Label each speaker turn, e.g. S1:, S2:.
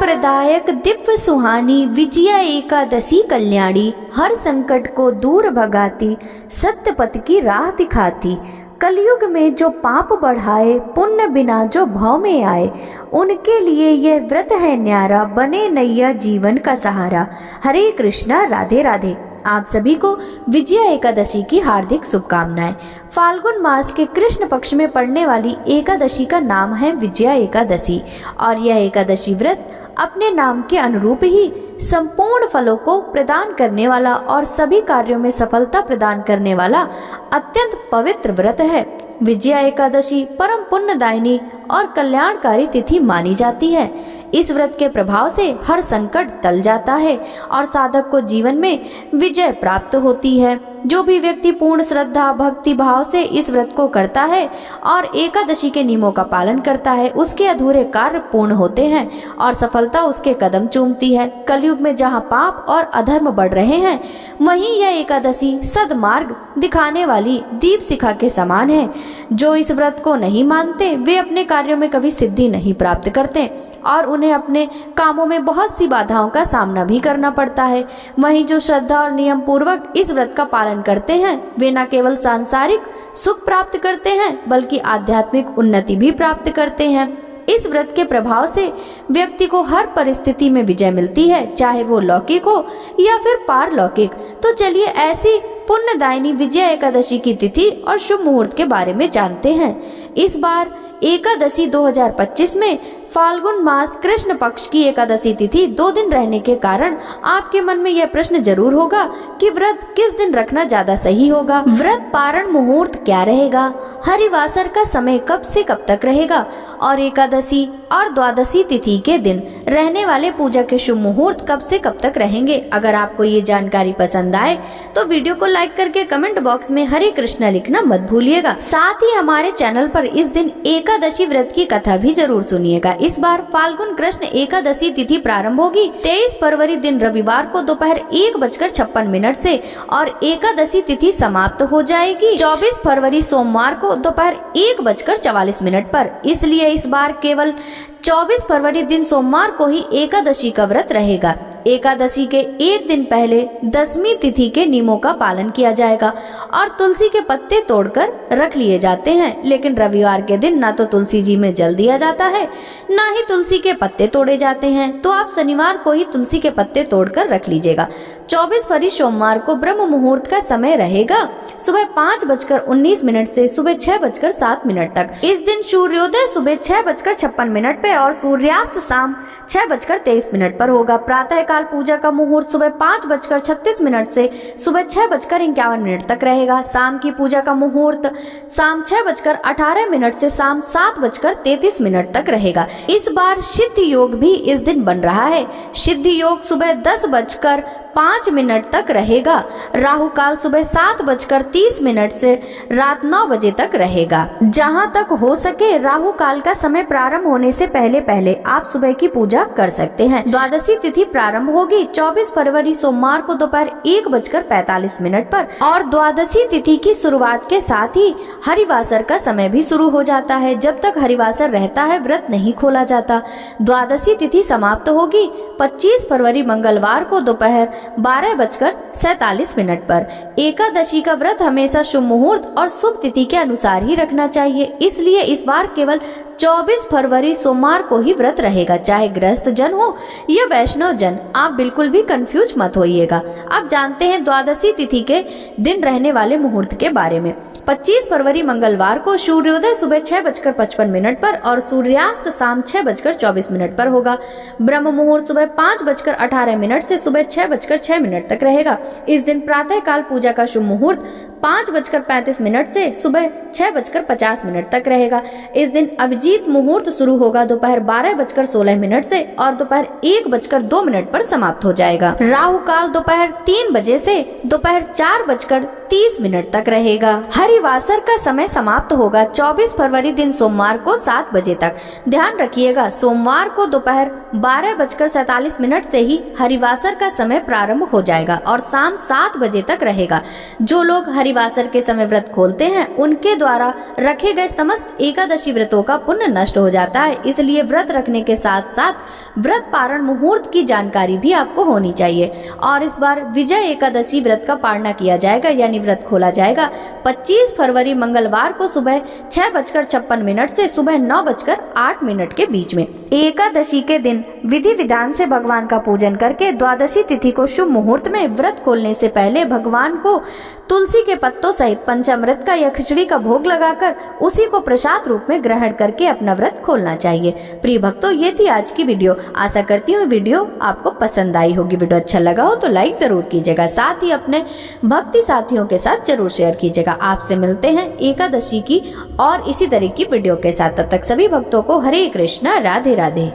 S1: प्रदायक दिव्य सुहानी विजया एकादशी कल्याणी, हर संकट को दूर भगाती, सत्य पथ की राह दिखाती। कलयुग में जो पाप बढ़ाए, पुण्य बिना जो भाव में आए, उनके लिए यह व्रत है न्यारा, बने नैया जीवन का सहारा। हरे कृष्णा, राधे राधे। आप सभी को विजया एकादशी की हार्दिक शुभकामनाएं। फाल्गुन मास के कृष्ण पक्ष में पड़ने वाली एकादशी का नाम है विजया एकादशी और यह एकादशी व्रत अपने नाम के अनुरूप ही संपूर्ण फलों को प्रदान करने वाला और सभी कार्यों में सफलता प्रदान करने वाला अत्यंत पवित्र व्रत है। विजया एकादशी परम पुण्यदायिनी और कल्याणकारी तिथि मानी जाती है। इस व्रत के प्रभाव से हर संकट टल जाता है और साधक को जीवन में विजय प्राप्त होती है। जो भी व्यक्ति पूर्ण श्रद्धा भक्ति भाव से इस व्रत को करता है और एकादशी के नियमों का पालन करता है, उसके अधूरे कार्य पूर्ण होते हैं और सफलता उसके कदम चूमती है। कलयुग में जहाँ पाप और अधर्म बढ़ रहे हैं, वहीं यह एकादशी सद्मार्ग दिखाने वाली दीप शिखा के समान है। जो इस व्रत को नहीं मानते, वे अपने कार्यों में कभी सिद्धि नहीं प्राप्त करते और उन्हें अपने कामों में बहुत सी बाधाओं का सामना भी करना पड़ता है। वहीं जो श्रद्धा और नियम पूर्वक इस व्रत का पालन करते हैं, वे न केवल सांसारिक सुख प्राप्त करते हैं बल्कि आध्यात्मिक उन्नति भी प्राप्त करते हैं। इस व्रत के प्रभाव से व्यक्ति को हर परिस्थिति में विजय मिलती है, चाहे वो लौकिक हो या फिर पारलौकिक। तो चलिए ऐसी पुण्यदायिनी विजया एकादशी की तिथि और शुभ मुहूर्त के बारे में जानते हैं। इस बार एकादशी 2025 में फाल्गुन मास कृष्ण पक्ष की एकादशी तिथि 2 दिन रहने के कारण आपके मन में यह प्रश्न जरूर होगा कि व्रत किस दिन रखना ज्यादा सही होगा। व्रत पारण मुहूर्त क्या रहेगा, हरिवासर का समय कब से कब तक रहेगा और एकादशी और द्वादशी तिथि के दिन रहने वाले पूजा के शुभ मुहूर्त कब से कब तक रहेंगे। अगर आपको ये जानकारी पसंद आए तो वीडियो को लाइक करके कमेंट बॉक्स में हरे कृष्णा लिखना मत भूलिएगा। साथ ही हमारे चैनल पर इस दिन एकादशी व्रत की कथा भी जरूर सुनिएगा। इस बार फाल्गुन कृष्ण एकादशी तिथि प्रारंभ होगी 23 फरवरी दिन रविवार को दोपहर 1:56 से और एकादशी तिथि समाप्त हो जाएगी 24 फरवरी सोमवार को दोपहर 1:44 पर। इसलिए इस बार केवल 24 फरवरी दिन सोमवार को ही एकादशी का व्रत रहेगा। एकादशी के एक दिन पहले दसवीं तिथि के नियमों का पालन किया जाएगा और तुलसी के पत्ते तोड़कर रख लिए जाते हैं, लेकिन रविवार के दिन ना तो तुलसी जी में जल दिया जाता है ना ही तुलसी के पत्ते तोड़े जाते हैं। तो आप शनिवार को ही तुलसी के पत्ते तोड़कर रख लीजिएगा। 24 फरवरी सोमवार को ब्रह्म मुहूर्त का समय रहेगा सुबह 5:19 से सुबह 6:07 तक। इस दिन सूर्योदय सुबह 6:56 पे और सूर्यास्त शाम 6:23 पर होगा। प्रातः काल पूजा का मुहूर्त सुबह 5:36 से सुबह 6:51 तक रहेगा। शाम की पूजा का मुहूर्त शाम 6:18 से शाम 7:33 तक रहेगा। इस बार सिद्ध योग भी इस दिन बन रहा है। सिद्ध योग सुबह 10:05 तक रहेगा। राहु काल सुबह 7:30 से रात 9 बजे तक रहेगा। जहां तक हो सके राहु काल का समय प्रारंभ होने से पहले पहले आप सुबह की पूजा कर सकते हैं। द्वादशी तिथि प्रारंभ होगी 24 फरवरी सोमवार को दोपहर 1:45 पर और द्वादशी तिथि की शुरुआत के साथ ही हरिवासर का समय भी शुरू हो जाता है। जब तक हरिवासर रहता है व्रत नहीं खोला जाता। द्वादशी तिथि समाप्त होगी 25 फरवरी मंगलवार को दोपहर 12:47 पर। एकादशी का व्रत हमेशा शुभ मुहूर्त और शुभ तिथि के अनुसार ही रखना चाहिए, इसलिए इस बार केवल 24 फरवरी सोमवार को ही व्रत रहेगा। चाहे गृहस्थ जन हो या वैष्णव जन, आप बिल्कुल भी कंफ्यूज मत होइएगा। अब जानते हैं द्वादशी तिथि के दिन रहने वाले मुहूर्त के बारे में। 25 फरवरी मंगलवार को सूर्योदय सुबह 6:55 पर और सूर्यास्त शाम 6:24 पर होगा। ब्रह्म मुहूर्त सुबह 5:18 से सुबह 6:06 तक रहेगा। इस दिन प्रातः काल पूजा का शुभ मुहूर्त 5:35 से सुबह 6:50 तक रहेगा। इस दिन अभिजीत मुहूर्त शुरू होगा दोपहर 12:16 से और दोपहर 1:02 पर समाप्त हो जाएगा। राहु काल दोपहर 3 बजे से दोपहर 4:23 30 मिनट तक रहेगा। हरिवासर का समय समाप्त होगा 24 फरवरी दिन सोमवार को 7 बजे तक। ध्यान रखिएगा, सोमवार को दोपहर 12:47 से ही हरिवासर का समय प्रारंभ हो जाएगा और शाम 7 बजे तक रहेगा। जो लोग हरिवासर के समय व्रत खोलते हैं उनके द्वारा रखे गए समस्त एकादशी व्रतों का पुण्य नष्ट हो जाता है। इसलिए व्रत रखने के साथ साथ व्रत पारण मुहूर्त की जानकारी भी आपको होनी चाहिए। और इस बार विजय एकादशी व्रत का पारणा किया जाएगा, यानी व्रत खोला जाएगा 25 फरवरी मंगलवार को सुबह 6:56 से सुबह 9:08 के बीच में। एकादशी के दिन विधि विधान से भगवान का पूजन करके द्वादशी तिथि को शुभ मुहूर्त में व्रत खोलने से पहले भगवान को तुलसी के पत्तों सहित पंचामृत का या खिचड़ी का भोग लगाकर उसी को प्रसाद रूप में ग्रहण करके अपना व्रत खोलना चाहिए। प्रिय भक्तों, ये थी आज की वीडियो। आशा करती हूँ वीडियो आपको पसंद आई होगी। वीडियो अच्छा लगा हो तो लाइक जरूर कीजिएगा, साथ ही अपने भक्ति साथियों के साथ जरूर शेयर कीजिएगा। आपसे मिलते हैं एकादशी की और इसी तरह की वीडियो के साथ। तब तक सभी भक्तों को हरे कृष्णा, राधे राधे।